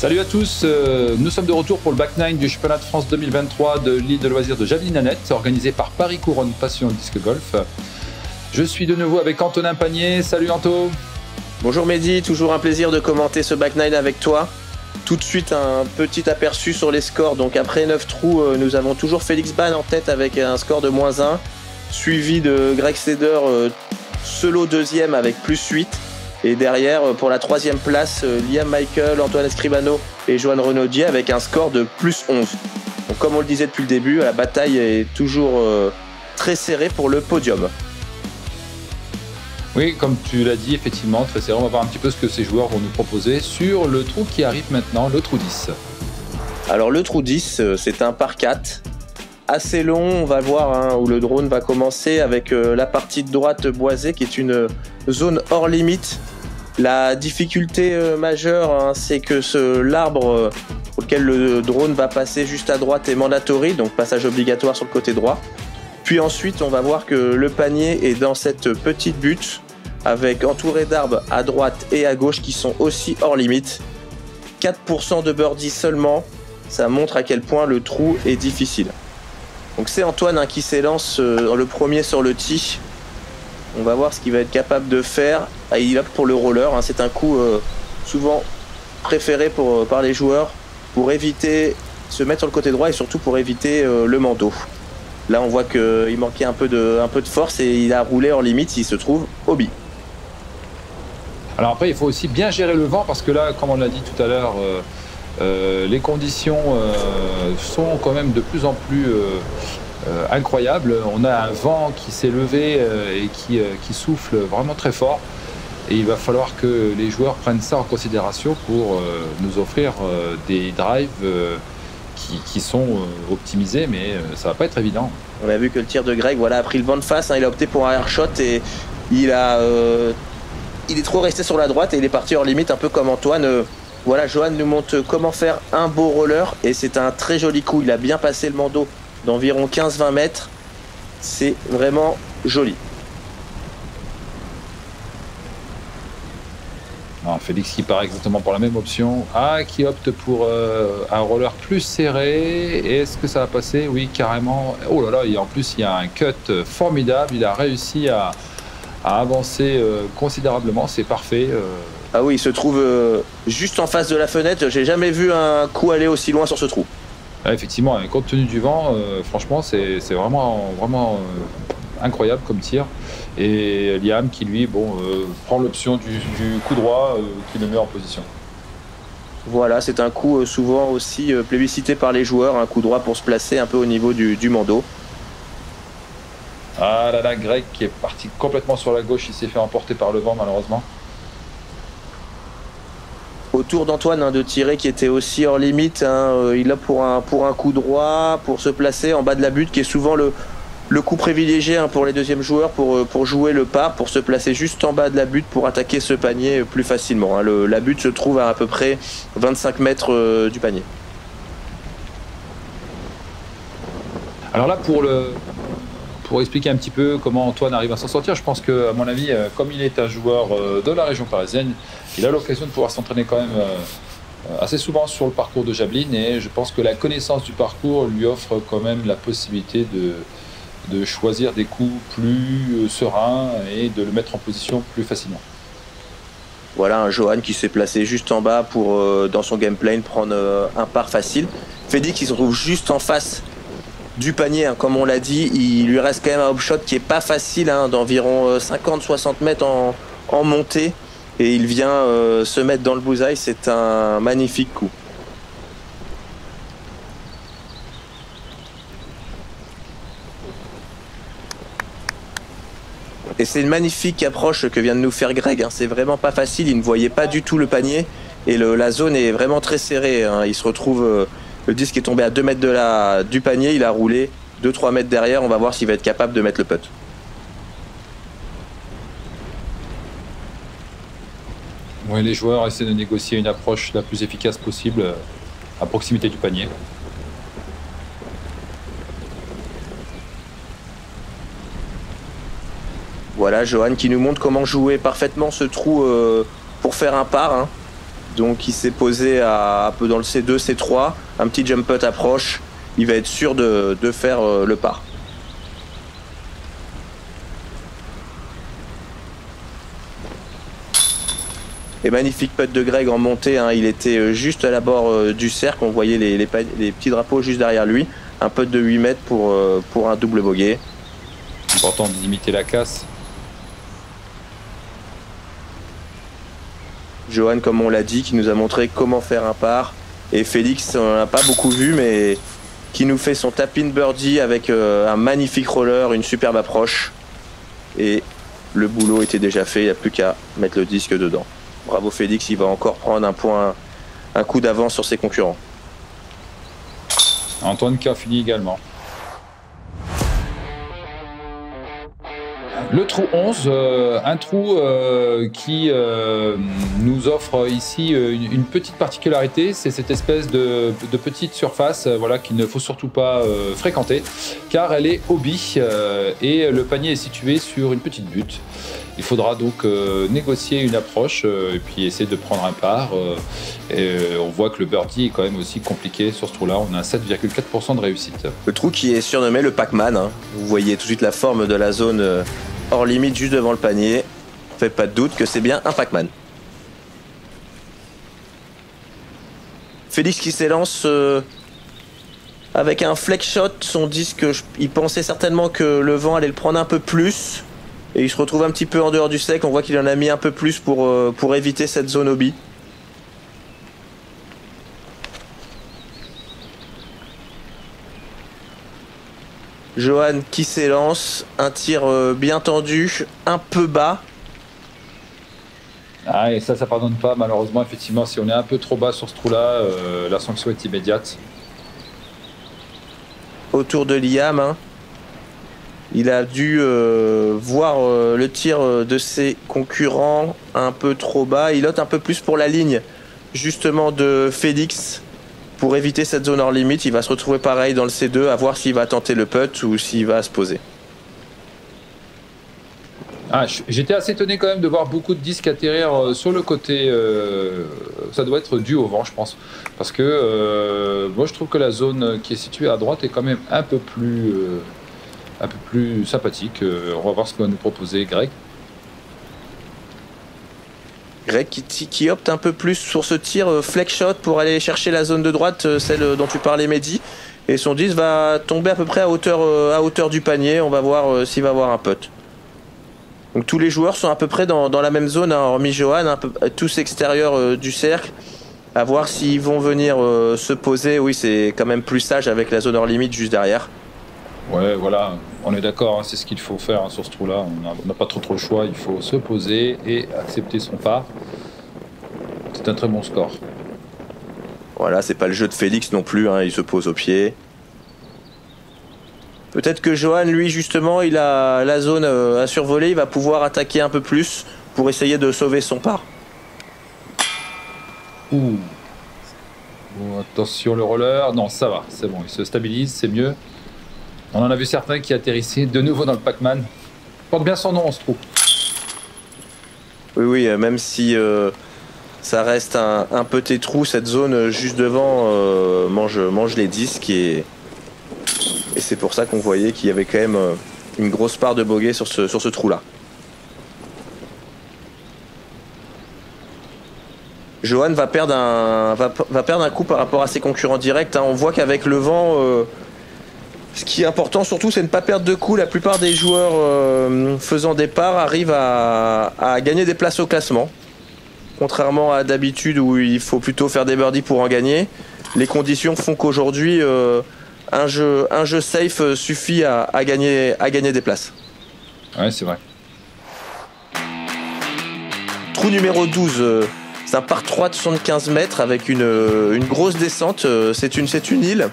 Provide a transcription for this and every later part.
Salut à tous, nous sommes de retour pour le Back 9 du championnat de France 2023 de l'île de loisirs de Javelin-Nanette, organisé par Paris Couronne Passion Disc Golf. Je suis de nouveau avec Antonin Pagné. Salut Anto. Bonjour Mehdi, toujours un plaisir de commenter ce Back 9 avec toi. Tout de suite un petit aperçu sur les scores. Donc après 9 trous, nous avons toujours Félix Ban en tête avec un score de -1, suivi de Greg Seder solo deuxième avec +8. Et derrière, pour la troisième place, Liam Michael, Antoine Escribano et Johan Renaudier avec un score de +11. Donc comme on le disait depuis le début, la bataille est toujours très serrée pour le podium. Oui, comme tu l'as dit, effectivement, très serré. On va voir un petit peu ce que ces joueurs vont nous proposer sur le trou qui arrive maintenant, le trou 10. Alors le trou 10, c'est un par 4. Assez long, on va voir, où le drone va commencer avec la partie de droite boisée qui est une zone hors limite. La difficulté majeure, c'est que l'arbre auquel le drone va passer juste à droite est mandatory, donc passage obligatoire sur le côté droit. Puis ensuite, on va voir que le panier est dans cette petite butte avec entouré d'arbres à droite et à gauche qui sont aussi hors limite. 4% de birdie seulement, ça montre à quel point le trou est difficile. Donc c'est Antoine qui s'élance le premier sur le tee. On va voir ce qu'il va être capable de faire. Il opte pour le roller. C'est un coup souvent préféré par les joueurs pour éviter se mettre sur le côté droit et surtout pour éviter le manteau. Là, on voit qu'il manquait un peu de force et il a roulé hors limite. Il se trouve au bi. Alors après, il faut aussi bien gérer le vent parce que là, comme on l'a dit tout à l'heure, les conditions sont quand même de plus en plus incroyables. On a un vent qui s'est levé et qui souffle vraiment très fort. Et il va falloir que les joueurs prennent ça en considération pour nous offrir des drives qui sont optimisés, mais ça va pas être évident. On a vu que le tir de Greg a pris le vent de face. Il a opté pour un air shot et il est trop resté sur la droite et il est parti hors limite, un peu comme Antoine. Voilà, Johan nous montre comment faire un beau roller et c'est un très joli coup. Il a bien passé le bandeau d'environ 15-20 mètres. C'est vraiment joli. Non, Félix qui part exactement pour la même option. Qui opte pour un roller plus serré. Est-ce que ça va passer? Oui, carrément. Oh là là, en plus, il y a un cut formidable. Il a réussi à avancer considérablement. C'est parfait. Ah oui, il se trouve juste en face de la fenêtre. J'ai jamais vu un coup aller aussi loin sur ce trou. Effectivement, compte tenu du vent, franchement, c'est vraiment incroyable comme tir. Et Liam qui, lui, prend l'option du coup droit qui le met en position. Voilà, c'est un coup souvent aussi plébiscité par les joueurs. Un coup droit pour se placer un peu au niveau du bandeau. Ah là là, Greg qui est parti complètement sur la gauche. Il s'est fait emporter par le vent, malheureusement. Autour d'Antoine de tirer qui était aussi hors limite. Il a pour un coup droit, pour se placer en bas de la butte, qui est souvent le coup privilégié pour les deuxièmes joueurs pour jouer le par, pour se placer juste en bas de la butte pour attaquer ce panier plus facilement. La butte se trouve à peu près 25 mètres du panier. Alors là, pour expliquer un petit peu comment Antoine arrive à s'en sortir, je pense qu'à mon avis, comme il est un joueur de la région parisienne, il a l'occasion de pouvoir s'entraîner quand même assez souvent sur le parcours de Javelin et je pense que la connaissance du parcours lui offre quand même la possibilité de choisir des coups plus sereins et de le mettre en position plus facilement. Voilà un Johan qui s'est placé juste en bas pour, dans son gameplay, prendre un par facile. Félix qui se trouve juste en face du panier, comme on l'a dit. Il lui reste quand même un hop-shot qui est pas facile, d'environ 50-60 mètres en montée. Et il vient se mettre dans le bullseye. C'est un magnifique coup. Et c'est une magnifique approche que vient de nous faire Greg. C'est vraiment pas facile. Il ne voyait pas du tout le panier. Et la zone est vraiment très serrée. Il se retrouve... le disque est tombé à 2 mètres du panier. Il a roulé 2-3 mètres derrière. On va voir s'il va être capable de mettre le putt. Oui, les joueurs essaient de négocier une approche la plus efficace possible à proximité du panier. Voilà, Johan qui nous montre comment jouer parfaitement ce trou pour faire un par. Donc il s'est posé un peu dans le C2, C3, un petit jump putt approche, il va être sûr de faire le par. Et magnifique putt de Greg en montée, hein. Il était juste à la bord du cercle, on voyait les petits drapeaux juste derrière lui. Un putt de 8 mètres pour un double bogey. Important de limiter la casse. Johan, comme on l'a dit, qui nous a montré comment faire un par. Et Félix, on n'a pas beaucoup vu, mais qui nous fait son tap-in birdie avec un magnifique roller, une superbe approche. Et le boulot était déjà fait, il n'y a plus qu'à mettre le disque dedans. Bravo Félix, il va encore prendre un coup d'avance sur ses concurrents. Antoine qui a fini également. Le trou 11, un trou qui nous offre ici une petite particularité, c'est cette espèce de petite surface voilà, qu'il ne faut surtout pas fréquenter, car elle est hobby et le panier est situé sur une petite butte. Il faudra donc négocier une approche et puis essayer de prendre un par. On voit que le birdie est quand même aussi compliqué sur ce trou-là. On a 7,4% de réussite. Le trou qui est surnommé le Pac-Man. Hein. Vous voyez tout de suite la forme de la zone hors limite juste devant le panier. Faites pas de doute que c'est bien un Pac-Man. Félix qui s'élance avec un flex shot. Son disque, il pensait certainement que le vent allait le prendre un peu plus. Et il se retrouve un petit peu en dehors du sec. On voit qu'il en a mis un peu plus pour éviter cette zone hobby. Johan qui s'élance. Un tir bien tendu, un peu bas. Ah, et ça pardonne pas. Malheureusement, effectivement, si on est un peu trop bas sur ce trou-là, la sanction est immédiate. Autour de Liam, hein. Il a dû voir le tir de ses concurrents un peu trop bas. Il lote un peu plus pour la ligne justement de Félix pour éviter cette zone hors limite. Il va se retrouver pareil dans le C2 à voir s'il va tenter le putt ou s'il va se poser. Ah, j'étais assez étonné quand même de voir beaucoup de disques atterrir sur le côté. Ça doit être dû au vent, je pense. Parce que moi je trouve que la zone qui est située à droite est quand même un peu plus sympathique. On va voir ce que va nous proposer Greg. Greg qui opte un peu plus sur ce tir flex shot pour aller chercher la zone de droite, celle dont tu parlais Mehdi. Et son disque va tomber à peu près à hauteur du panier. On va voir s'il va avoir un putt. Donc tous les joueurs sont à peu près dans la même zone, hein, hormis Johan, tous extérieurs du cercle. À voir s'ils vont venir se poser. Oui, c'est quand même plus sage avec la zone hors limite juste derrière. Ouais, voilà, on est d'accord, hein, c'est ce qu'il faut faire hein, sur ce trou-là. On n'a pas trop le choix, il faut se poser et accepter son par. C'est un très bon score. Voilà, c'est pas le jeu de Félix non plus, hein, il se pose au pied. Peut-être que Johan, lui, justement, il a la zone à survoler, il va pouvoir attaquer un peu plus pour essayer de sauver son par. Ouh. Bon, attention le roller, non ça va, c'est bon, il se stabilise, c'est mieux. On en a vu certains qui atterrissaient de nouveau dans le Pac-Man. Porte bien son nom, ce trou. Oui, même si ça reste un petit trou, cette zone juste devant mange les disques et c'est pour ça qu'on voyait qu'il y avait quand même une grosse part de bogey sur ce trou-là. Johan va perdre un coup par rapport à ses concurrents directs. Hein. On voit qu'avec le vent, ce qui est important surtout, c'est de ne pas perdre de coups. La plupart des joueurs faisant des parts arrivent à gagner des places au classement. Contrairement à d'habitude où il faut plutôt faire des birdies pour en gagner. Les conditions font qu'aujourd'hui, un jeu safe suffit à gagner des places. Ouais, c'est vrai. Trou numéro 12. C'est un par 3 de 75 mètres avec une grosse descente. C'est une île.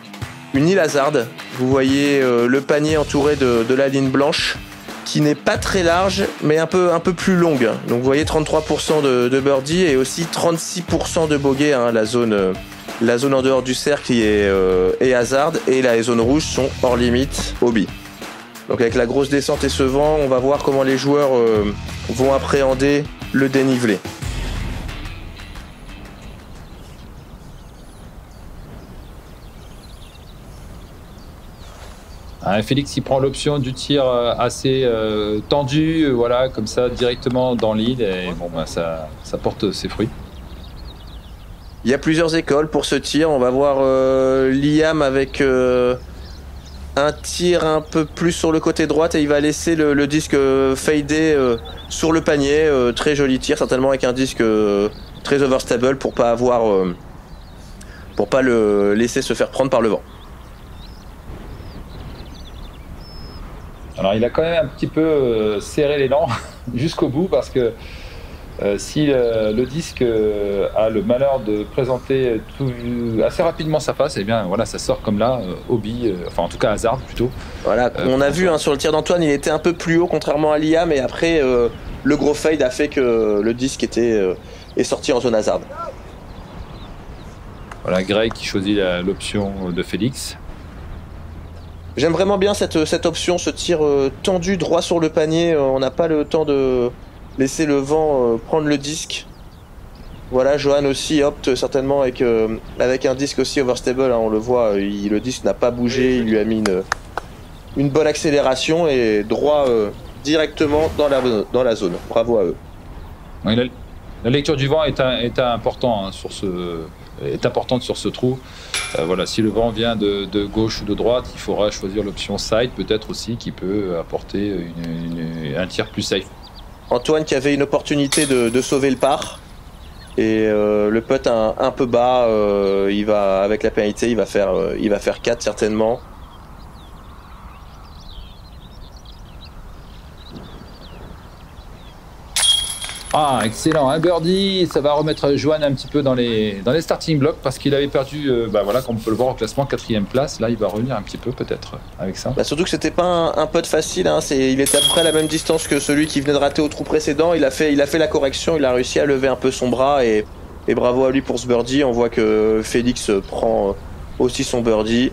Une île hasard. Vous voyez le panier entouré de la ligne blanche qui n'est pas très large mais un peu plus longue. Donc vous voyez 33% de birdie et aussi 36% de bogey. Hein, la zone en dehors du cercle est hasard et les zones rouges sont hors limite hobby. Donc avec la grosse descente et ce vent, on va voir comment les joueurs vont appréhender le dénivelé. Félix, il prend l'option du tir assez tendu, voilà, comme ça, directement dans l'île. Et bon, ben, ça porte ses fruits. Il y a plusieurs écoles pour ce tir. On va voir Liam avec un tir un peu plus sur le côté droite et il va laisser le disque fader sur le panier. Très joli tir, certainement avec un disque très overstable pour pas le laisser se faire prendre par le vent. Alors il a quand même un petit peu serré l'élan jusqu'au bout parce que si le disque a le malheur de présenter assez rapidement sa face, et bien voilà, ça sort comme là, hobby, enfin en tout cas hasard plutôt. Voilà, on a vu sur le tir d'Antoine, il était un peu plus haut contrairement à Liam, et après le gros fade a fait que le disque est sorti en zone hasard. Voilà, Greg qui choisit l'option de Félix. J'aime vraiment bien cette option, ce tir tendu droit sur le panier. On n'a pas le temps de laisser le vent prendre le disque. Voilà, Johan aussi opte certainement avec un disque aussi overstable. Hein, on le voit, le disque n'a pas bougé. Il lui a mis une bonne accélération et droit directement dans la zone. Bravo à eux. Oui, la lecture du vent est importante sur ce trou. Voilà, si le vent vient de gauche ou de droite, il faudra choisir l'option side, peut-être aussi, qui peut apporter un tir plus safe. Antoine qui avait une opportunité de sauver le par. Et le putt un peu bas, il va, avec la pénalité, il va faire 4 certainement. Ah, excellent, un birdie, ça va remettre Johan un petit peu dans les starting blocks parce qu'il avait perdu, voilà, comme on peut le voir au classement, 4e place. Là, il va revenir un petit peu peut-être avec ça. Surtout que c'était pas un putt facile, hein. Il était à peu près à la même distance que celui qui venait de rater au trou précédent. Il a fait la correction, il a réussi à lever un peu son bras et bravo à lui pour ce birdie. On voit que Félix prend aussi son birdie.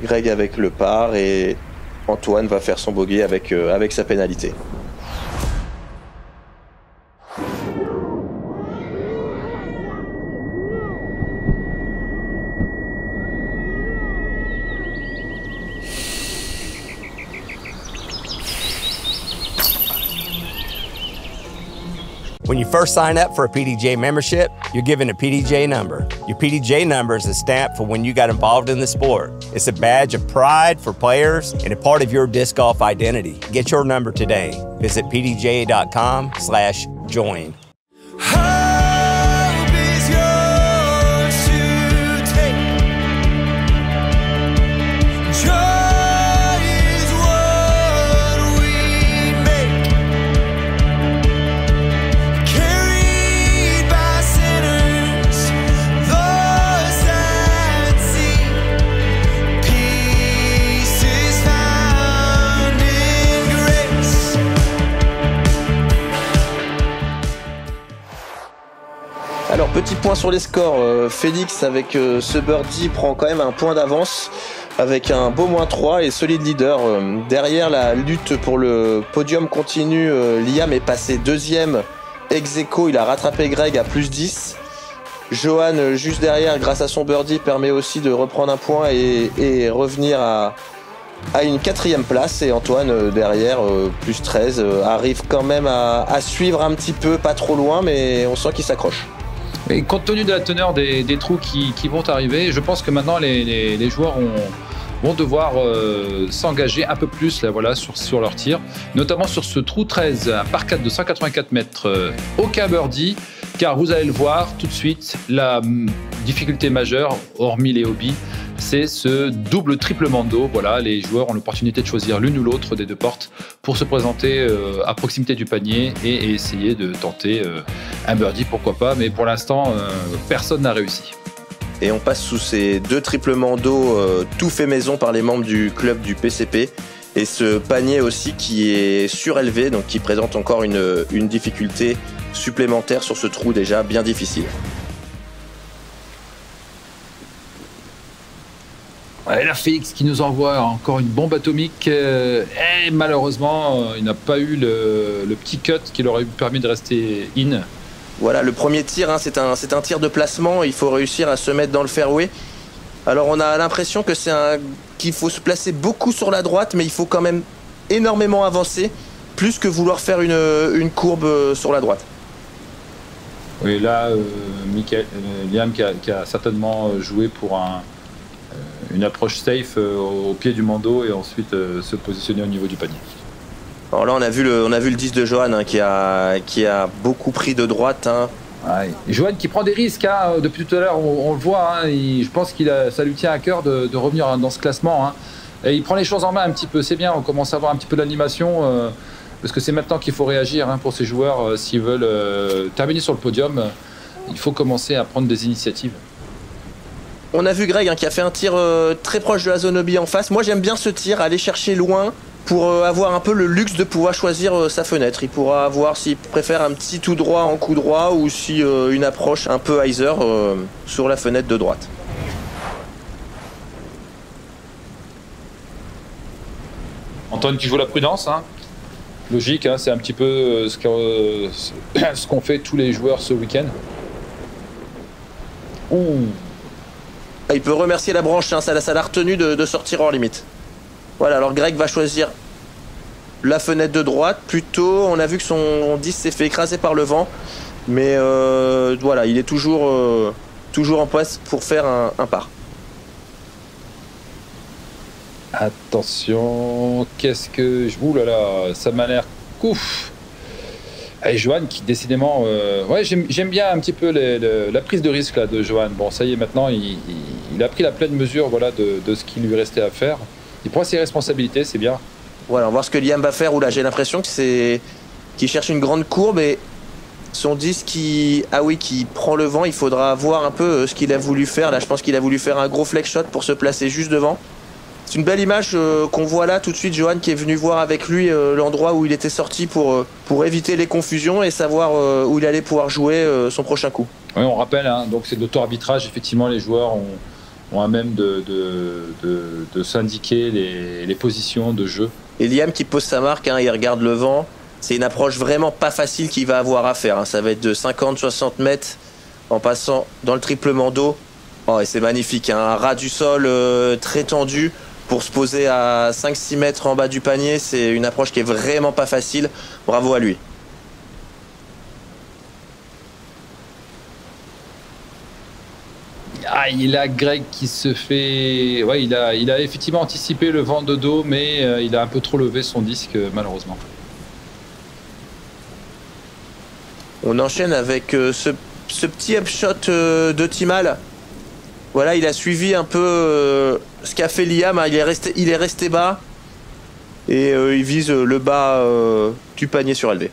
Greg avec le par et Antoine va faire son bogey avec sa pénalité. When you first sign up for a PDJ membership, you're given a PDJ number. Your PDJ number is a stamp for when you got involved in the sport. It's a badge of pride for players and a part of your disc golf identity. Get your number today. Visit pdj.com/join. Alors petit point sur les scores, Félix avec ce birdie prend quand même un point d'avance avec un beau -3 et solide leader. Derrière la lutte pour le podium continue, Liam est passé 2e ex-aequo, il a rattrapé Greg à +10. Johan juste derrière grâce à son birdie permet aussi de reprendre un point et revenir à une 4e place et Antoine derrière +13 arrive quand même à suivre un petit peu, pas trop loin mais on sent qu'il s'accroche. Et compte tenu de la teneur des trous qui vont arriver, je pense que maintenant les joueurs vont devoir s'engager un peu plus là, voilà, sur leur tir, notamment sur ce trou 13, un par 4 de 184 mètres, aucun birdie, car vous allez le voir tout de suite, la difficulté majeure, hormis les hobbies, c'est ce double triplement d'eau. Voilà, les joueurs ont l'opportunité de choisir l'une ou l'autre des deux portes pour se présenter à proximité du panier et essayer de tenter un birdie, pourquoi pas. Mais pour l'instant, personne n'a réussi. Et on passe sous ces 2 triplements d'eau tout fait maison par les membres du club du PCP. Et ce panier aussi qui est surélevé, donc qui présente encore une difficulté supplémentaire sur ce trou déjà bien difficile. Et là, Félix qui nous envoie encore une bombe atomique. Et malheureusement, il n'a pas eu le petit cut qui leur aurait permis de rester in. Voilà, le premier tir, hein, c'est un tir de placement. Il faut réussir à se mettre dans le fairway. Alors on a l'impression que qu'il faut se placer beaucoup sur la droite, mais il faut quand même énormément avancer, plus que vouloir faire une courbe sur la droite. Oui, là, Liam qui a certainement joué pour une approche safe au pied du bandeau et ensuite se positionner au niveau du panier. Alors là, on a vu le 10 de Johan hein, qui a beaucoup pris de droite. Hein. Ouais. Johan qui prend des risques, hein, depuis tout à l'heure, on le voit. Hein, je pense ça lui tient à cœur de revenir dans ce classement. Hein. Et il prend les choses en main un petit peu, c'est bien. On commence à avoir un petit peu d'animation parce que c'est maintenant qu'il faut réagir hein, pour ces joueurs s'ils veulent terminer sur le podium. Il faut commencer à prendre des initiatives. On a vu Greg hein, qui a fait un tir très proche de la zone obie en face. Moi, j'aime bien ce tir, aller chercher loin pour avoir un peu le luxe de pouvoir choisir sa fenêtre. Il pourra voir s'il préfère un petit tout droit en coup droit ou si une approche un peu hyzer sur la fenêtre de droite. Antoine qui joue la prudence, hein. Logique, hein, c'est un petit peu ce qu'ont fait tous les joueurs ce week-end. Ouh. Il peut remercier la branche, hein, ça l'a retenu de sortir hors limite. Voilà, alors Greg va choisir la fenêtre de droite. Plutôt, on a vu que son 10 s'est fait écraser par le vent. Mais voilà, il est toujours en place pour faire un par. Attention, qu'est-ce que... Ouh là là, ça m'a l'air ouf. Et Johan qui décidément... Ouais, j'aime bien un petit peu la prise de risque là, de Johan. Bon, ça y est, maintenant, il a pris la pleine mesure voilà, de ce qu'il lui restait à faire. Il prend ses responsabilités, c'est bien. Voilà, on va voir ce que Liam va faire. Où là, j'ai l'impression que qu'il cherche une grande courbe et son 10 qui prend le vent. Il faudra voir un peu ce qu'il a voulu faire. Là, je pense qu'il a voulu faire un gros flex shot pour se placer juste devant. C'est une belle image qu'on voit là tout de suite. Johan qui est venu voir avec lui l'endroit où il était sorti pour éviter les confusions et savoir où il allait pouvoir jouer son prochain coup. Oui, on rappelle, hein, donc c'est de l'auto-arbitrage. Effectivement, les joueurs ont à même de s'indiquer les positions de jeu. Et Liam qui pose sa marque, hein, il regarde le vent. C'est une approche vraiment pas facile qu'il va avoir à faire. Hein. Ça va être de 50-60 mètres en passant dans le triplement d'eau. Oh, et c'est magnifique, hein. Un ras du sol très tendu pour se poser à 5-6 mètres en bas du panier. C'est une approche qui est vraiment pas facile. Bravo à lui. Ah, il a Greg qui se fait... Ouais, il a effectivement anticipé le vent de dos, mais il a un peu trop levé son disque, malheureusement. On enchaîne avec ce petit upshot de Timal. Voilà, il a suivi un peu ce qu'a fait Liam. Hein. Il est resté bas et il vise le bas du panier surélevé.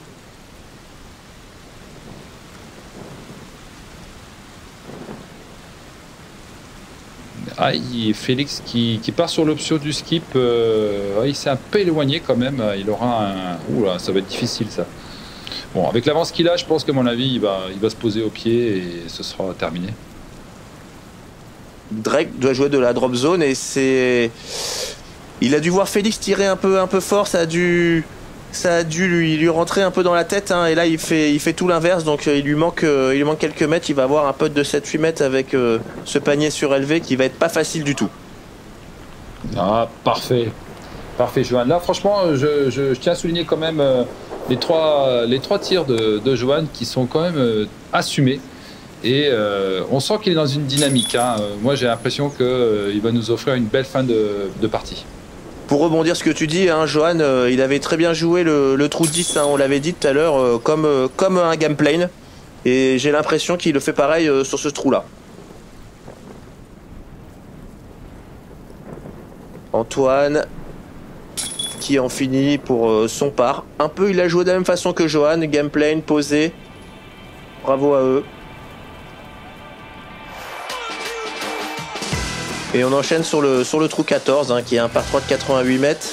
Ah, Félix qui part sur l'option du skip, il s'est un peu éloigné quand même. Il aura un... Oula, ça va être difficile ça. Bon, avec l'avance qu'il a, je pense qu'à mon avis, il va se poser au pied et ce sera terminé. Drake doit jouer de la drop zone et il a dû voir Félix tirer un peu fort. Ça a dû lui rentrer un peu dans la tête, hein, et là il fait tout l'inverse, donc il lui manque quelques mètres. Il va avoir un putt de 7-8 mètres avec ce panier surélevé qui va être pas facile du tout. Ah, parfait Johan. Là franchement je tiens à souligner quand même les trois tirs de Johan qui sont quand même assumés et on sent qu'il est dans une dynamique, hein. Moi j'ai l'impression qu'il va nous offrir une belle fin de partie. Pour rebondir ce que tu dis, hein, Johan, il avait très bien joué le trou 10, hein, on l'avait dit tout à l'heure, comme un game plane. Et j'ai l'impression qu'il le fait pareil sur ce trou-là. Antoine qui en finit pour son par. Un peu, il a joué de la même façon que Johan, game plane, posé. Bravo à eux. Et on enchaîne sur le trou 14, hein, qui est un par 3 de 88 mètres.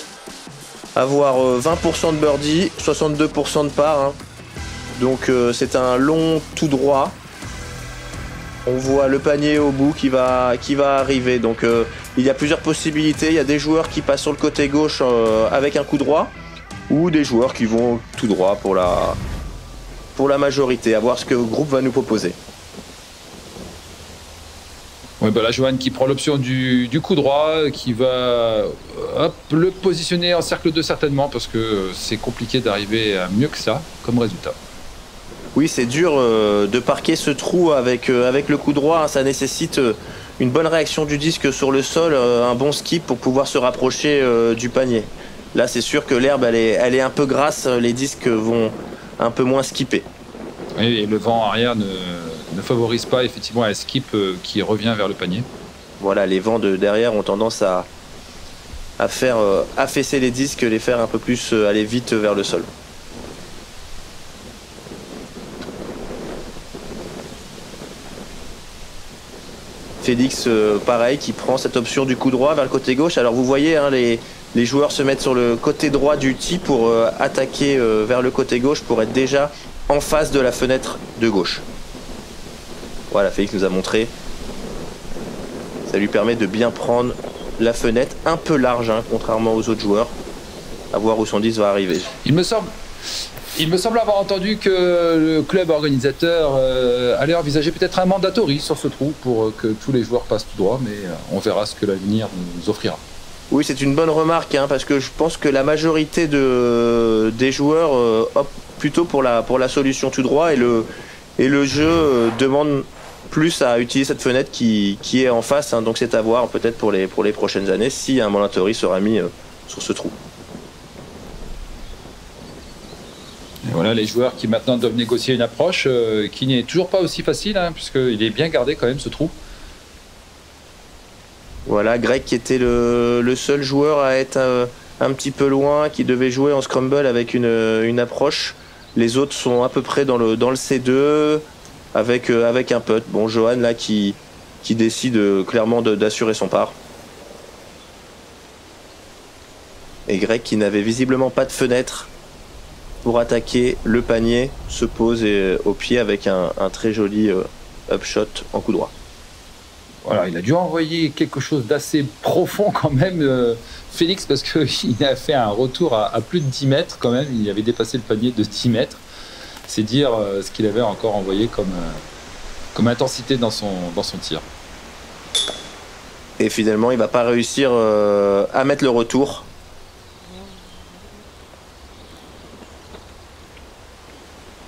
Avoir 20% de birdie, 62% de par. Hein. Donc c'est un long tout droit. On voit le panier au bout qui va arriver. Donc il y a plusieurs possibilités. Il y a des joueurs qui passent sur le côté gauche avec un coup droit, ou des joueurs qui vont tout droit pour la majorité. À voir ce que le groupe va nous proposer. Ouais, bah là, Johan qui prend l'option du coup droit, qui va le positionner en cercle 2 certainement, parce que c'est compliqué d'arriver à mieux que ça comme résultat. Oui, c'est dur de parquer ce trou avec le coup droit, hein. Ça nécessite une bonne réaction du disque sur le sol, un bon skip pour pouvoir se rapprocher du panier. Là, c'est sûr que l'herbe, elle est un peu grasse, les disques vont un peu moins skipper. Oui, et le vent arrière ne favorise pas effectivement un skip qui revient vers le panier. Voilà, les vents de derrière ont tendance à faire affaisser les disques, les faire un peu plus aller vite vers le sol. Félix, pareil, qui prend cette option du coup droit vers le côté gauche. Alors vous voyez, hein, les joueurs se mettent sur le côté droit du tee pour attaquer vers le côté gauche pour être déjà en face de la fenêtre de gauche. Voilà, Félix nous a montré. Ça lui permet de bien prendre la fenêtre un peu large, hein, contrairement aux autres joueurs. À voir où son 10 va arriver. Il me semble avoir entendu que le club organisateur allait envisager peut-être un mandatory sur ce trou pour que tous les joueurs passent tout droit, mais on verra ce que l'avenir nous offrira. Oui, c'est une bonne remarque, hein, parce que je pense que la majorité des joueurs optent plutôt pour la solution tout droit, et le jeu demande plus à utiliser cette fenêtre qui est en face, hein, donc c'est à voir peut-être pour les prochaines années si un mandatory sera mis sur ce trou. Et voilà les joueurs qui maintenant doivent négocier une approche qui n'est toujours pas aussi facile, hein, puisqu'il est bien gardé quand même ce trou. Voilà, Greg qui était le seul joueur à être un petit peu loin, qui devait jouer en scramble avec une approche. Les autres sont à peu près dans le C2 avec un putt. Bon, Johan là qui décide clairement d'assurer son par. Et Greg qui n'avait visiblement pas de fenêtre pour attaquer le panier se pose au pied avec un très joli upshot en coup droit. Voilà, il a dû envoyer quelque chose d'assez profond quand même, Félix, parce qu'il a fait un retour à plus de 10 mètres quand même. Il avait dépassé le panier de 10 mètres. C'est dire ce qu'il avait encore envoyé comme intensité dans son tir. Et finalement, il ne va pas réussir à mettre le retour.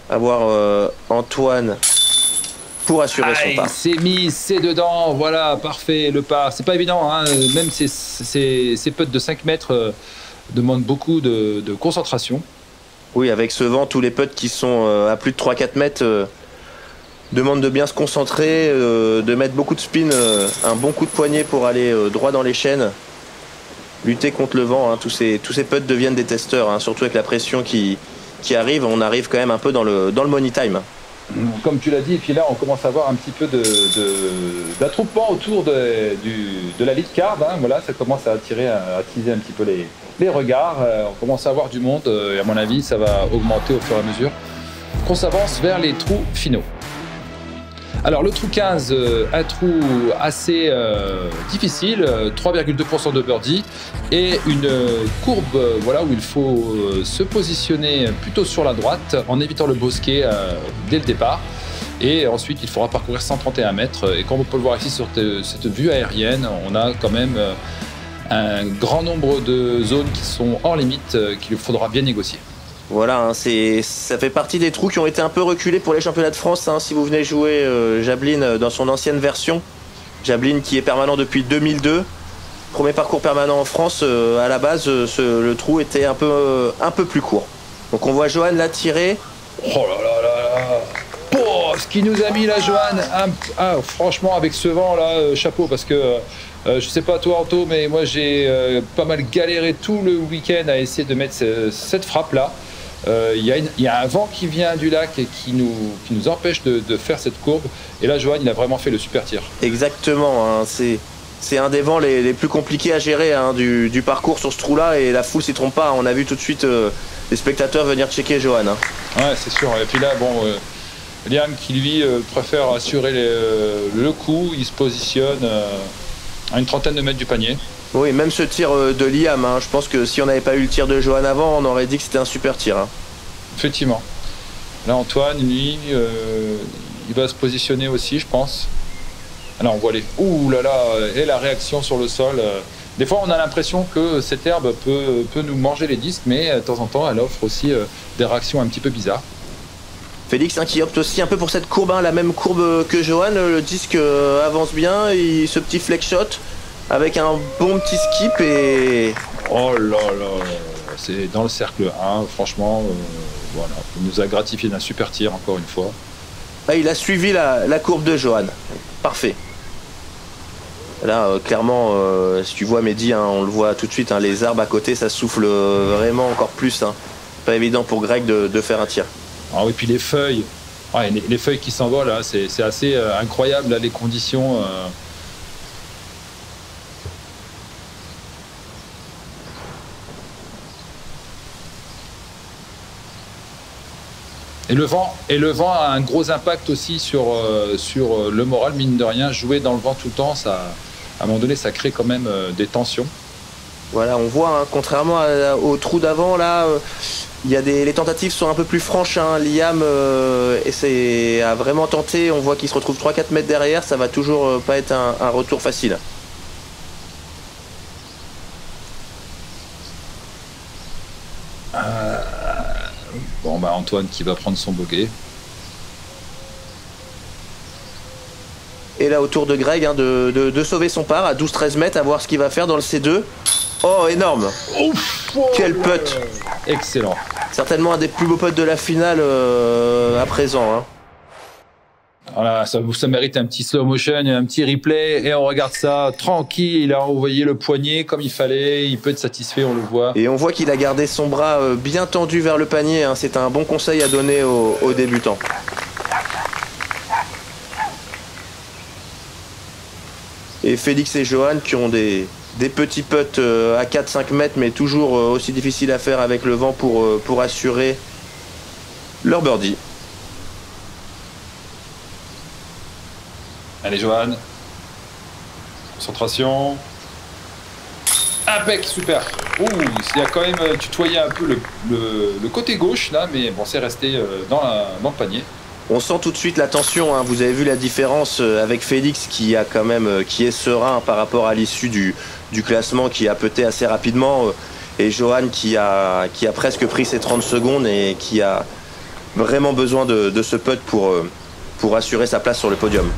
À voir Antoine pour assurer son par. C'est mis, c'est dedans, voilà, parfait, le par. C'est pas évident, hein, même ces putts de 5 mètres demandent beaucoup de concentration. Oui, avec ce vent, tous les putts qui sont à plus de 3-4 mètres demandent de bien se concentrer, de mettre beaucoup de spin, un bon coup de poignet pour aller droit dans les chaînes, lutter contre le vent, hein. Tous ces putts deviennent des testeurs, hein, surtout avec la pression qui arrive. On arrive quand même un peu dans le money time. Comme tu l'as dit, et puis là on commence à avoir un petit peu d'attroupement autour de la lead card, hein. Voilà, ça commence à attiser un petit peu les regards, on commence à avoir du monde, et à mon avis ça va augmenter au fur et à mesure qu'on s'avance vers les trous finaux. Alors le trou 15, un trou assez difficile, 3,2% de birdie et une courbe voilà, où il faut se positionner plutôt sur la droite en évitant le bosquet dès le départ. Et ensuite il faudra parcourir 131 mètres et comme on peut le voir ici sur cette vue aérienne, on a quand même un grand nombre de zones qui sont hors limite qu'il faudra bien négocier. Voilà, hein, ça fait partie des trous qui ont été un peu reculés pour les championnats de France, hein. Si vous venez jouer Jablin dans son ancienne version, Jablin qui est permanent depuis 2002, premier parcours permanent en France, à la base le trou était un peu plus court. Donc on voit Johan là tirer. Oh là là là là, oh, ce qu'il nous a mis là Johan, franchement avec ce vent là, chapeau, parce que je sais pas toi Anto, mais moi j'ai pas mal galéré tout le week-end à essayer de mettre cette frappe là. Il y a un vent qui vient du lac et qui nous empêche de faire cette courbe. Et là, Johan, il a vraiment fait le super tir. Exactement, hein, c'est un des vents les plus compliqués à gérer, hein, du parcours sur ce trou-là. Et la foule s'y trompe pas. On a vu tout de suite les spectateurs venir checker Johan. Hein. Ouais, c'est sûr. Et puis là, bon, Liam qui lui préfère assurer le coup. Il se positionne à une trentaine de mètres du panier. Oui, même ce tir de Liam, hein, je pense que si on n'avait pas eu le tir de Johan avant, on aurait dit que c'était un super tir. Hein. Effectivement. Là, Antoine, lui, il va se positionner aussi, je pense. Alors on voit les... Ouh là là, et la réaction sur le sol. Des fois, on a l'impression que cette herbe peut nous manger les disques, mais de temps en temps, elle offre aussi des réactions un petit peu bizarres. Félix qui opte aussi un peu pour cette courbe, la même courbe que Johan. Le disque avance bien, ce petit flex shot avec un bon petit skip et... Oh là là, c'est dans le cercle 1, franchement, voilà, il nous a gratifié d'un super tir encore une fois. Il a suivi la courbe de Johan, parfait. Là, clairement, si tu vois Mehdi, on le voit tout de suite, les arbres à côté, ça souffle vraiment encore plus. Pas évident pour Greg de faire un tir. Ah oui, puis les feuilles, les feuilles qui s'envolent, là, c'est assez incroyable, là, les conditions. Et le vent a un gros impact aussi sur le moral, mine de rien. Jouer dans le vent tout le temps, ça, à un moment donné, ça crée quand même des tensions. Voilà, on voit, contrairement au trou d'avant, là, les tentatives sont un peu plus franches. Liam a vraiment tenté, on voit qu'il se retrouve 3-4 mètres derrière, ça va toujours pas être un retour facile. Bon, Antoine qui va prendre son bogey. Et là, au tour de Greg, de sauver son par à 12-13 mètres, à voir ce qu'il va faire dans le C2. Oh, énorme! Ouf, quel putt! Excellent. Certainement un des plus beaux putts de la finale à présent. Voilà, ça mérite un petit slow motion, un petit replay, et on regarde ça tranquille. Il a envoyé le poignet comme il fallait, il peut être satisfait, on le voit. Et on voit qu'il a gardé son bras bien tendu vers le panier. C'est un bon conseil à donner aux débutants. Et Félix et Johan qui ont des petits putts à 4-5 mètres, mais toujours aussi difficiles à faire avec le vent pour assurer leur birdie. Allez Johan, concentration. Impec, super. Ouh, il a quand même tutoyé un peu le côté gauche là, mais bon, c'est resté dans le panier. On sent tout de suite la tension. Vous avez vu la différence avec Félix qui est serein par rapport à l'issue du classement, qui a puté assez rapidement, et Johan qui a presque pris ses 30 secondes et qui a vraiment besoin de ce putt pour assurer sa place sur le podium.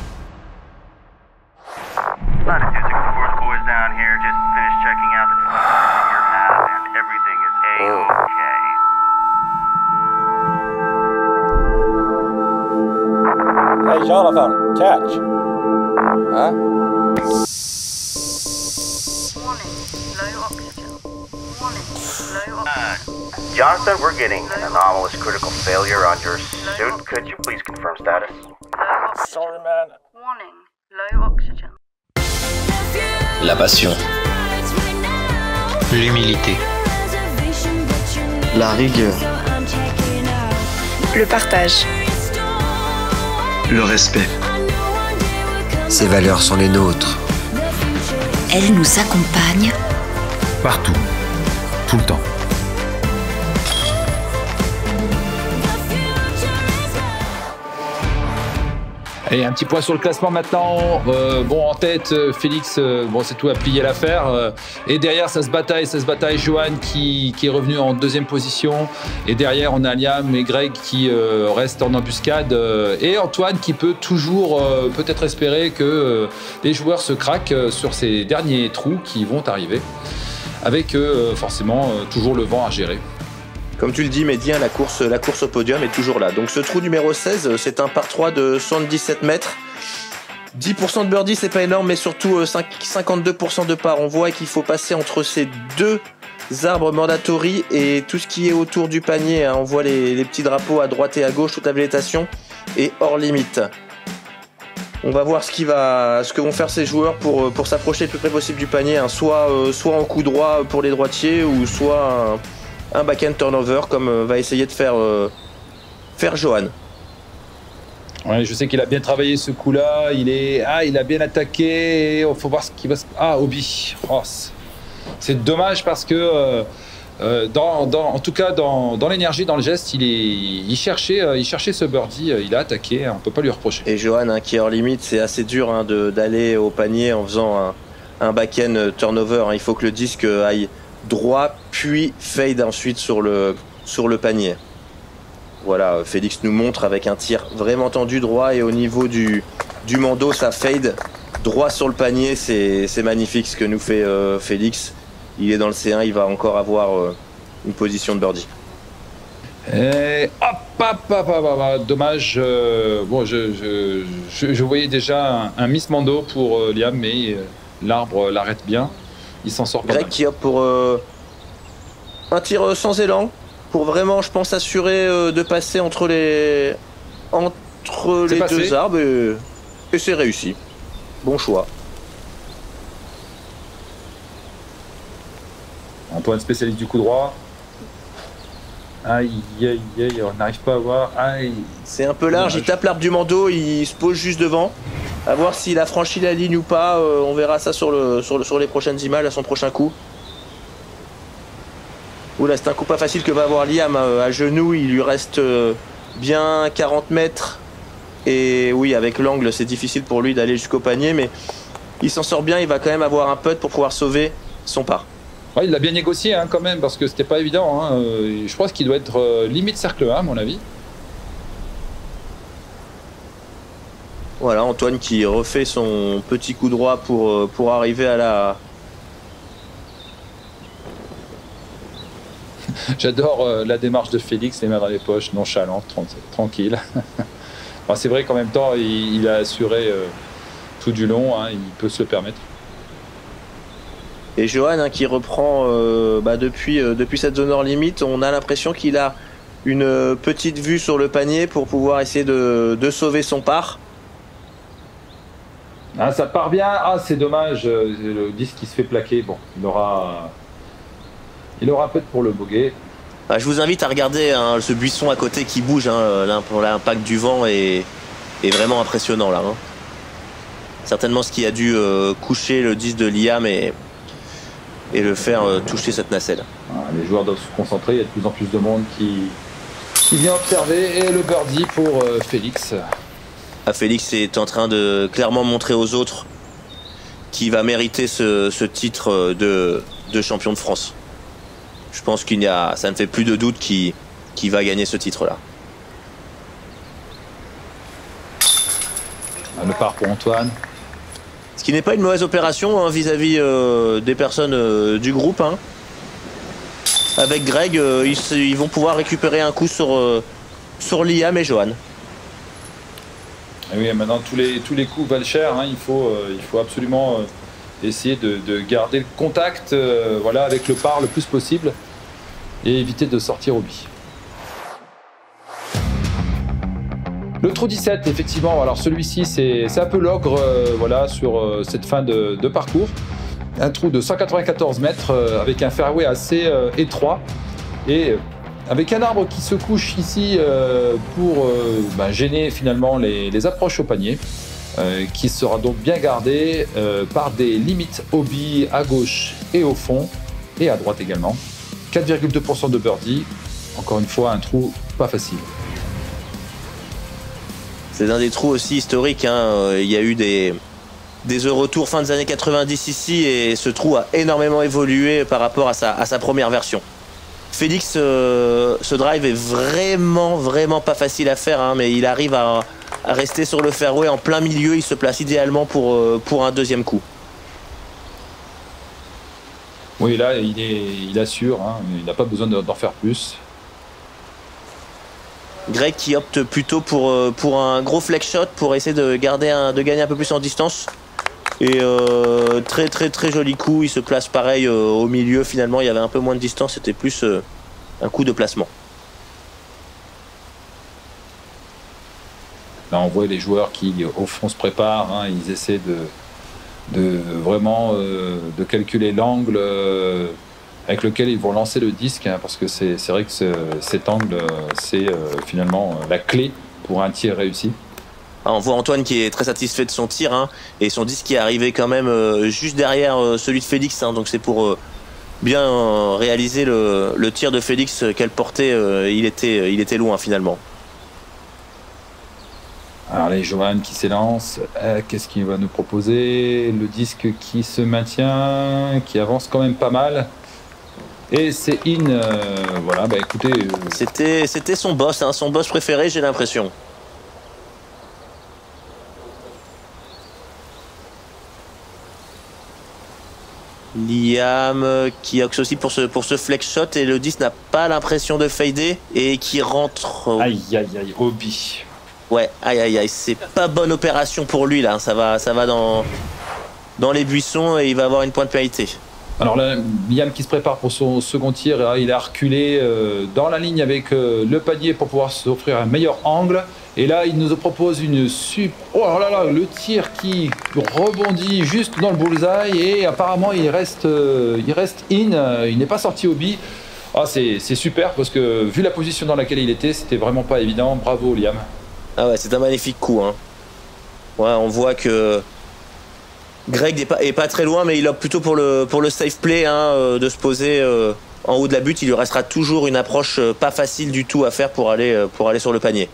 Hey, Jonathan, catch. Huh? Warning, low oxygen. Warning, low oxygen. Jonathan, we're getting an anomalous critical failure on your suit. Could you please confirm status? Low oxygen. Sorry, man. Warning, low oxygen. La passion, l'humilité, la rigueur, le partage, le respect. ces valeurs sont les nôtres. Elles nous accompagnent partout, tout le temps. Et un petit point sur le classement maintenant. En tête, Félix, c'est tout à plier l'affaire. Et derrière, ça se bataille. Johan qui est revenu en deuxième position. Et derrière, on a Liam et Greg qui restent en embuscade. Et Antoine qui peut toujours peut-être espérer que les joueurs se craquent sur ces derniers trous qui vont arriver. Avec forcément toujours le vent à gérer. Comme tu le dis, Mehdi, la course au podium est toujours là. Donc ce trou numéro 16, c'est un par 3 de 77 mètres. 10% de birdie, c'est pas énorme, mais surtout 52% de par. On voit qu'il faut passer entre ces deux arbres mandatory et tout ce qui est autour du panier. On voit les petits drapeaux à droite et à gauche, toute la végétation est hors limite. On va voir ce que vont faire ces joueurs pour s'approcher le plus près possible du panier. Soit en coup droit pour les droitiers, ou soit un back-end turnover comme va essayer de faire Johan. Ouais, je sais qu'il a bien travaillé ce coup-là. Il a bien attaqué. Il faut voir ce qui va se... Obi. C'est dommage parce que En tout cas, dans l'énergie, dans le geste, il cherchait ce birdie, il a attaqué, on ne peut pas lui reprocher. Et Johan, qui est hors limite, c'est assez dur d'aller au panier en faisant un back-end turnover. Il faut que le disque aille droit, puis fade ensuite sur le panier. Voilà, Félix nous montre avec un tir vraiment tendu droit, et au niveau du mando, ça fade droit sur le panier. C'est magnifique ce que nous fait Félix. Il est dans le C1, il va encore avoir une position de birdie. Et hop, dommage. Bon, je voyais déjà un miss mando pour Liam, mais l'arbre l'arrête bien. Il s'en sort pas Greg mal. qui opte pour un tir sans élan, pour vraiment, je pense, assurer de passer entre les deux arbres, et c'est réussi. Bon choix. Antoine, spécialiste du coup droit. Aïe, aïe, aïe, on n'arrive pas à voir. Aïe. C'est un peu large, il tape l'arbre du mando, il se pose juste devant. À voir s'il a franchi la ligne ou pas, on verra ça sur les prochaines images, à son prochain coup. Oula, c'est un coup pas facile que va avoir Liam à genoux, il lui reste bien 40 mètres. Et oui, avec l'angle, c'est difficile pour lui d'aller jusqu'au panier, mais il s'en sort bien, il va quand même avoir un putt pour pouvoir sauver son par. Ouais, il l'a bien négocié quand même, parce que c'était pas évident. Je pense qu'il doit être limite cercle 1, à mon avis. Voilà, Antoine qui refait son petit coup droit pour arriver à la... J'adore la démarche de Félix, les mains dans les poches, nonchalante, tranquille. Enfin, c'est vrai qu'en même temps, il a assuré tout du long, il peut se le permettre. Et Johan qui reprend depuis cette zone hors limite, on a l'impression qu'il a une petite vue sur le panier pour pouvoir essayer de sauver son par. Ah, ça part bien. Ah, c'est dommage, le disque qui se fait plaquer. Bon, il aura peut-être pour le bogey. Je vous invite à regarder ce buisson à côté qui bouge. L'impact du vent est vraiment impressionnant là. Certainement ce qui a dû coucher le disque de Liam et le faire toucher cette nacelle. Les joueurs doivent se concentrer, il y a de plus en plus de monde qui vient observer, et le birdie pour Félix. Félix est en train de clairement montrer aux autres qu'il va mériter ce titre de champion de France. Je pense ça ne fait plus de doute qu'il va gagner ce titre-là. Le par pour Antoine. Ce qui n'est pas une mauvaise opération vis-à-vis des personnes du groupe. Avec Greg, ils vont pouvoir récupérer un coup sur Liam et Johan. Et oui, maintenant tous les coups valent cher. Il faut absolument essayer de garder le contact avec le par le plus possible et éviter de sortir au bi. Le trou 17, effectivement, alors celui-ci c'est un peu l'ogre sur cette fin de parcours. Un trou de 194 mètres avec un fairway assez étroit et avec un arbre qui se couche ici pour gêner finalement les approches au panier, qui sera donc bien gardé par des limites hobby à gauche et au fond et à droite également. 4,2% de birdie, encore une fois un trou pas facile. C'est un des trous aussi historiques. Il y a eu des heureux tours fin des années 90 ici, et ce trou a énormément évolué par rapport à sa première version. Félix, ce drive est vraiment pas facile à faire, mais il arrive à rester sur le fairway en plein milieu. Il se place idéalement pour un deuxième coup. Oui, là, il assure, il n'a pas besoin d'en faire plus. Greg qui opte plutôt pour un gros flex shot pour essayer de gagner un peu plus en distance. Et très joli coup, il se place pareil au milieu. Finalement, il y avait un peu moins de distance, c'était plus un coup de placement. Là, on voit les joueurs qui, au fond, se préparent. Ils essaient vraiment de calculer l'angle avec lequel ils vont lancer le disque, parce que c'est vrai que cet angle, c'est finalement la clé pour un tir réussi. On voit Antoine qui est très satisfait de son tir, et son disque qui est arrivé quand même juste derrière celui de Félix, donc c'est pour bien réalisé le tir de Félix qu'elle portait. Il était loin finalement. Alors les Johan qui s'élance, qu'est-ce qu'il va nous proposer? Le disque qui se maintient, qui avance quand même pas mal. Et c'est in, voilà, bah écoutez... C'était son boss, hein, son boss préféré, j'ai l'impression. Liam qui axe aussi pour ce flex shot et le 10 n'a pas l'impression de fader et qui rentre... Aïe, aïe, aïe, Obi. Ouais, aïe, c'est pas bonne opération pour lui là, ça va dans les buissons et il va avoir une pointe pénalité. Alors là, Liam qui se prépare pour son second tir, il a reculé dans la ligne avec le panier pour pouvoir s'offrir un meilleur angle. Et là, il nous propose une oh là là, le tir qui rebondit juste dans le bullseye et apparemment il reste in, il n'est pas sorti au bi. Ah, c'est super parce que vu la position dans laquelle il était, c'était vraiment pas évident. Bravo Liam. Ah ouais, c'est un magnifique coup, hein. Ouais, on voit que Greg est pas très loin, mais il opte plutôt pour le safe play, hein, de se poser en haut de la butte. Il lui restera toujours une approche pas facile du tout à faire pour aller sur le panier.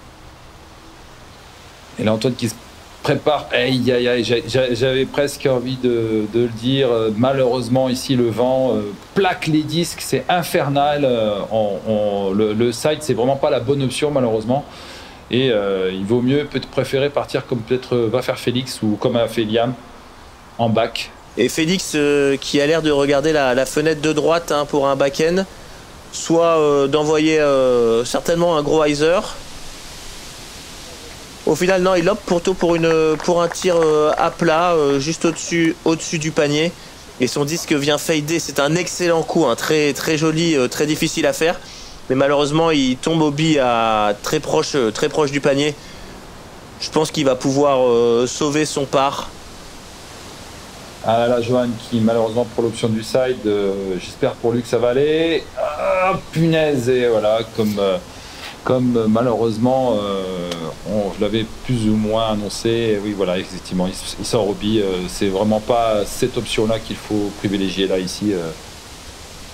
Et là, Antoine qui se prépare. Aïe, aïe, aïe, j'avais presque envie de le dire. Malheureusement, ici, le vent plaque les disques. C'est infernal. Le side, c'est vraiment pas la bonne option, malheureusement. Et il vaut mieux peut-être préférer partir comme peut-être va faire Félix ou comme a fait Liam en back. Et Félix qui a l'air de regarder la fenêtre de droite, hein, pour un back-end, soit d'envoyer certainement un gros hyzer. Au final, non, il opte plutôt pour un tir à plat, juste au-dessus du panier. Et son disque vient fader. C'est un excellent coup, hein, très, très joli, très difficile à faire. Mais malheureusement, il tombe au bi très proche du panier. Je pense qu'il va pouvoir sauver son par. Ah là, Johan qui malheureusement pour l'option du side. J'espère pour lui que ça va aller. Ah, punaise. Et voilà, comme malheureusement, je l'avais plus ou moins annoncé, oui voilà, effectivement, il sort au bi. C'est vraiment pas cette option-là qu'il faut privilégier là, ici.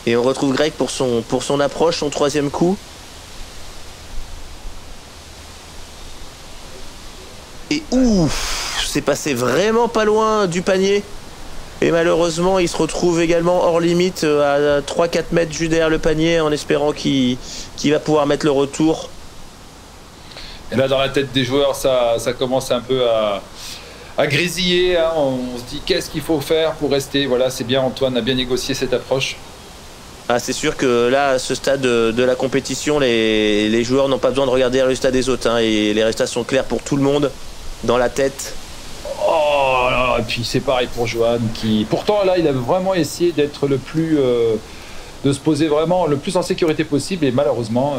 Et on retrouve Greg pour son approche, son troisième coup. Et ouf, c'est passé vraiment pas loin du panier. Et malheureusement, il se retrouve également hors limite à 3-4 mètres juste derrière le panier en espérant qu'il va pouvoir mettre le retour. Et là, dans la tête des joueurs, ça commence un peu à grésiller. Hein. On se dit qu'est-ce qu'il faut faire pour rester. Voilà, c'est bien, Antoine a bien négocié cette approche. Ah, c'est sûr que là, à ce stade de la compétition, les joueurs n'ont pas besoin de regarder les résultats des autres, hein, et les résultats sont clairs pour tout le monde dans la tête. Oh là, et puis c'est pareil pour Johan qui pourtant là il a vraiment essayé d'être le plus de se poser vraiment le plus en sécurité possible et malheureusement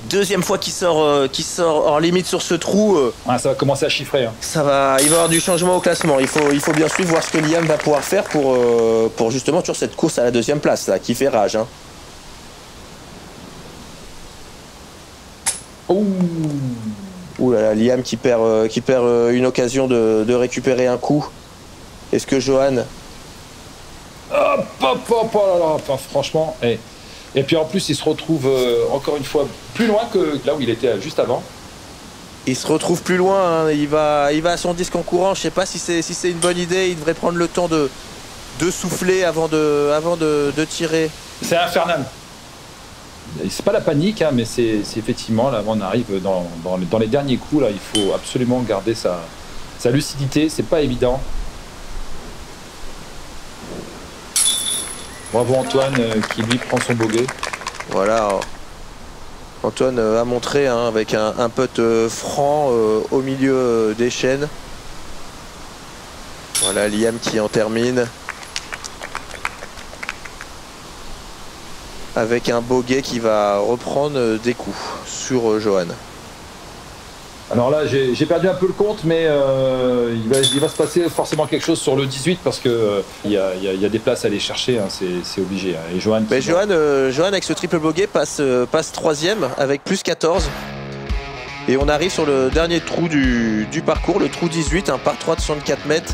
deuxième fois qu'il sort hors limite sur ce trou. Ça va commencer à chiffrer, hein. Il va y avoir du changement au classement. Il faut bien suivre, voir ce que Liam va pouvoir faire pour justement toujours cette course à la deuxième place là, qui fait rage, hein. Ouh là là, Liam qui perd une occasion de récupérer un coup. Est-ce que Johan... Hop, là là, enfin, franchement. Et puis en plus, il se retrouve encore une fois plus loin que là où il était juste avant. Il se retrouve plus loin, hein. Il va à son disque en courant. Je sais pas si c'est une bonne idée. Il devrait prendre le temps de souffler avant de tirer. C'est infernal. C'est pas la panique, hein, mais c'est effectivement, là, on arrive dans les derniers coups, là, il faut absolument garder sa lucidité, c'est pas évident. Bravo Antoine qui lui prend son bogey. Voilà, Antoine a montré, hein, avec un putt franc au milieu des chaînes. Voilà Liam qui en termine. Avec un bogey qui va reprendre des coups sur Johan. Alors là, j'ai perdu un peu le compte, mais il va se passer forcément quelque chose sur le 18 parce que il y a des places à aller chercher, hein, c'est obligé. Hein. Et Johan, Johan avec ce triple bogey passe troisième avec plus 14. Et on arrive sur le dernier trou du parcours, le trou 18, un par 3 de 64 mètres.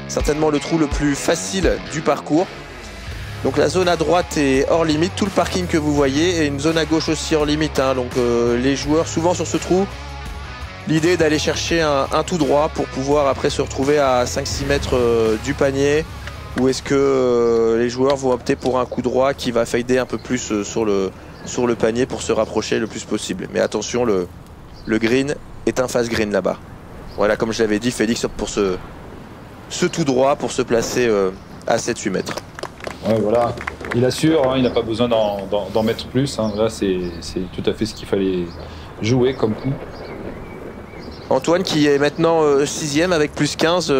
Certainement le trou le plus facile du parcours. Donc la zone à droite est hors limite, tout le parking que vous voyez, et une zone à gauche aussi hors limite. Hein. Donc les joueurs, souvent sur ce trou, l'idée est d'aller chercher un tout droit pour pouvoir après se retrouver à 5-6 mètres du panier. Ou est-ce que les joueurs vont opter pour un coup droit qui va fader un peu plus sur le panier pour se rapprocher le plus possible. Mais attention, le green est un fast green là-bas. Voilà, comme je l'avais dit, Félix opte pour ce tout droit pour se placer à 7-8 mètres. Ouais, voilà. Il assure, hein, il n'a pas besoin d'en mettre plus. Hein. Là, c'est tout à fait ce qu'il fallait jouer comme coup. Antoine qui est maintenant 6e avec plus 15.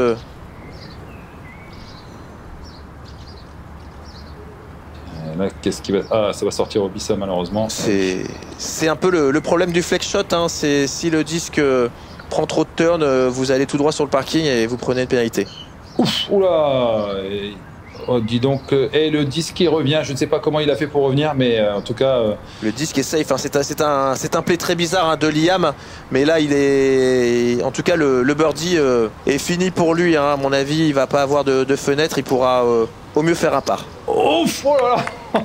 Là, qu'est-ce qui va... Ah, ça va sortir au bissa malheureusement. C'est un peu le problème du flex shot. Hein. C'est si le disque prend trop de turn, vous allez tout droit sur le parking et vous prenez une pénalité. Ouf, oula. Oh, dis donc, et le disque qui revient, je ne sais pas comment il a fait pour revenir, mais en tout cas... Le disque est safe, hein. C'est un play très bizarre hein, de Liam, mais là il est... En tout cas le birdie est fini pour lui, hein. À mon avis il va pas avoir de fenêtre, il pourra au mieux faire un par. Ouf, oh là là.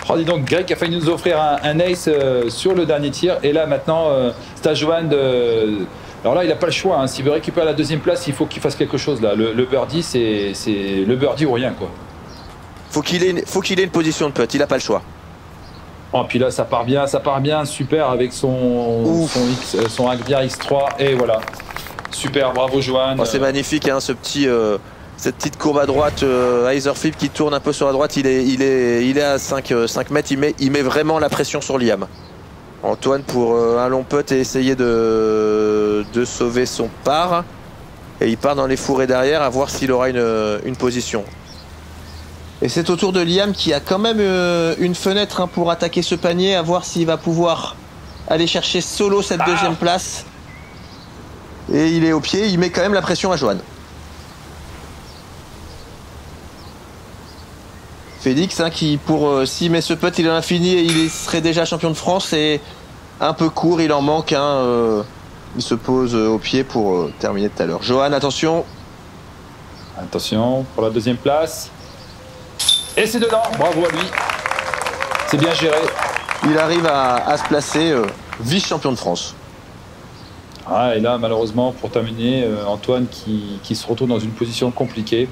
Oh, dis donc, Greg a failli nous offrir un ace sur le dernier tir, et là maintenant, c'est à Johan de... Alors là, il n'a pas le choix. Hein. S'il veut récupérer la deuxième place, il faut qu'il fasse quelque chose. Là. Le birdie, c'est le birdie ou rien, quoi. Faut qu'il ait une position de putt. Il n'a pas le choix. Oh, puis là, ça part bien, super avec son Agbiar X3. Et voilà. Super, bravo, Johan. Oh, c'est magnifique, hein, cette petite courbe à droite, Iserflip qui tourne un peu sur la droite. Il est à 5 mètres. Il met vraiment la pression sur Liam. Antoine pour un long putt et essayer de sauver son par. Et il part dans les fourrés derrière à voir s'il aura une position. Et c'est au tour de Liam qui a quand même une fenêtre hein, pour attaquer ce panier, à voir s'il va pouvoir aller chercher solo cette deuxième place. Et il est au pied, il met quand même la pression à Johan. Félix hein, qui s'il met ce putt il est infini et il serait déjà champion de France, c'est un peu court, il en manque hein, il se pose au pied pour terminer tout à l'heure. Johan, attention pour la deuxième place et c'est dedans, bravo à lui, c'est bien géré. Il arrive à se placer vice champion de France. Ah, et là malheureusement pour terminer Antoine qui se retrouve dans une position compliquée.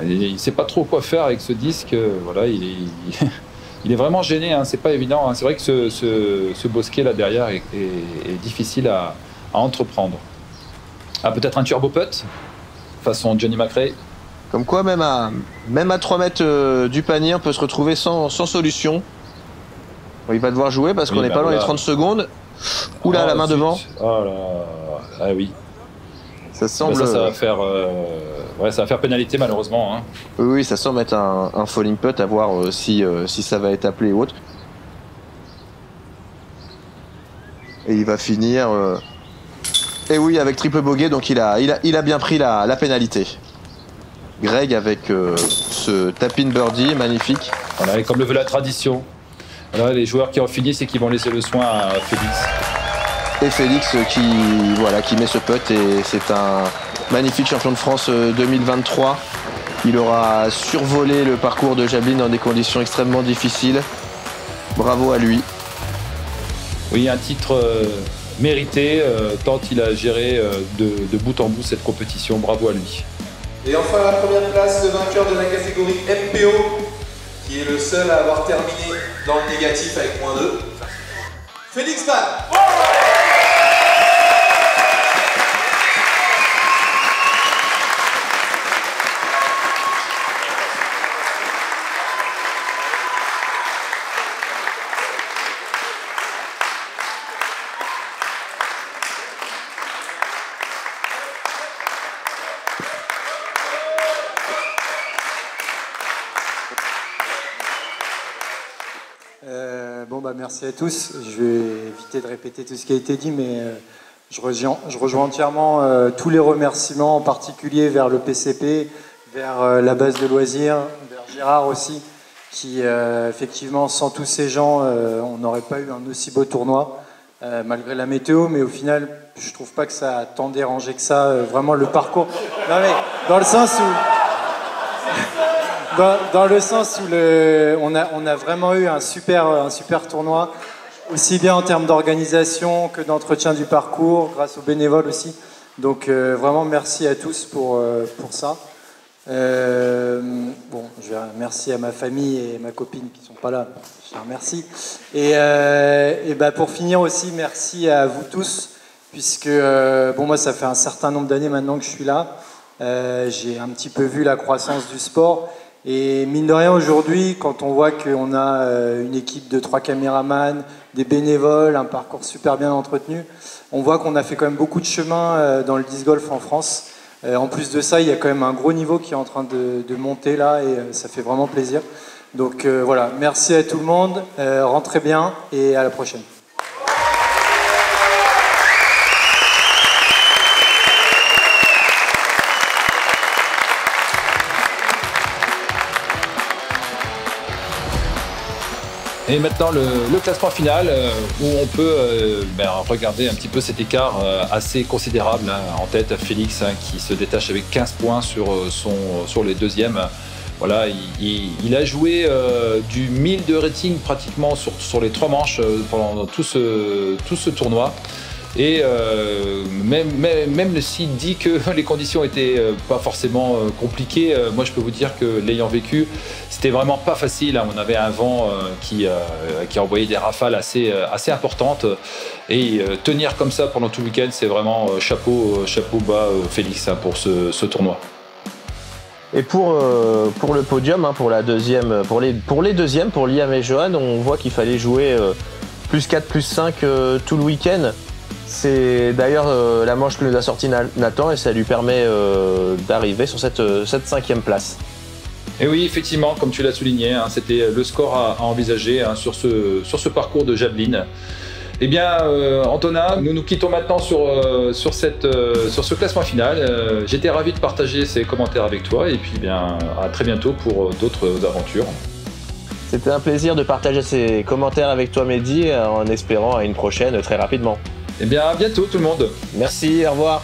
Il ne sait pas trop quoi faire avec ce disque. Voilà, il est vraiment gêné. Hein, c'est pas évident. Hein. C'est vrai que ce bosquet là derrière est difficile à entreprendre. Ah, peut-être un turbo putt façon Johnny McRae. Comme quoi, même à 3 mètres du panier, on peut se retrouver sans solution. Bon, il va devoir jouer parce qu'on n'est pas loin des 30 secondes. Oula, la main devant. Oh là, ah oui. Ça semble. Ça va faire. Ça va faire pénalité malheureusement. Hein. Oui, ça semble être un falling putt, à voir si ça va être appelé ou autre. Et il va finir. Et oui, avec triple bogey, donc il a bien pris la pénalité. Greg avec ce tap-in birdie magnifique. Voilà, et comme le veut la tradition. Voilà, les joueurs qui en finissent et qui vont laisser le soin à Félix. Et Félix qui met ce putt et c'est un magnifique champion de France 2023. Il aura survolé le parcours de Jablin dans des conditions extrêmement difficiles. Bravo à lui. Oui, un titre mérité tant il a géré de bout en bout cette compétition. Bravo à lui. Et enfin la première place, le vainqueur de la catégorie MPO, qui est le seul à avoir terminé dans le négatif avec -2. Félix Van. Merci à tous. Je vais éviter de répéter tout ce qui a été dit, mais je rejoins entièrement tous les remerciements, en particulier vers le PCP, vers la base de loisirs, vers Gérard aussi, qui effectivement, sans tous ces gens, on n'aurait pas eu un aussi beau tournoi, malgré la météo, mais au final, je trouve pas que ça a tant dérangé que ça, vraiment le parcours. Non mais, dans le sens où... dans le sens où on a vraiment eu un super tournoi, aussi bien en termes d'organisation que d'entretien du parcours, grâce aux bénévoles aussi. Donc vraiment merci à tous pour ça. Bon, je vais remercier à ma famille et ma copine qui sont pas là. Je les remercie. Et bah pour finir aussi, merci à vous tous, puisque bon, moi ça fait un certain nombre d'années maintenant que je suis là. J'ai un petit peu vu la croissance du sport. Et mine de rien, aujourd'hui, quand on voit qu'on a une équipe de 3 caméramans, des bénévoles, un parcours super bien entretenu, on voit qu'on a fait quand même beaucoup de chemin dans le disc golf en France. En plus de ça, il y a quand même un gros niveau qui est en train de monter là et ça fait vraiment plaisir. Donc voilà, merci à tout le monde, rentrez bien et à la prochaine. Et maintenant le classement final où on peut regarder un petit peu cet écart assez considérable en tête. Félix qui se détache avec 15 points sur les deuxièmes. Voilà, il a joué du 1000 de rating pratiquement sur les 3 manches pendant tout ce tournoi. Et même s'il dit que les conditions étaient pas forcément compliquées, moi je peux vous dire que l'ayant vécu, c'était vraiment pas facile. On avait un vent qui envoyait des rafales assez importantes. Et tenir comme ça pendant tout le week-end, c'est vraiment chapeau bas Félix pour ce tournoi. Et pour le podium, pour la deuxième, pour les deuxièmes, pour Liam et Johan, on voit qu'il fallait jouer plus 4, plus 5 tout le week-end. C'est d'ailleurs la manche que nous a sorti Nathan et ça lui permet d'arriver sur cette 5e place. Et oui, effectivement, comme tu l'as souligné, c'était le score à envisager sur ce parcours de javelin. Eh bien, Antonin, nous quittons maintenant sur ce classement final. J'étais ravi de partager ces commentaires avec toi et puis bien à très bientôt pour d'autres aventures. C'était un plaisir de partager ces commentaires avec toi, Mehdi, en espérant à une prochaine très rapidement. Eh bien, à bientôt tout le monde. Merci, au revoir.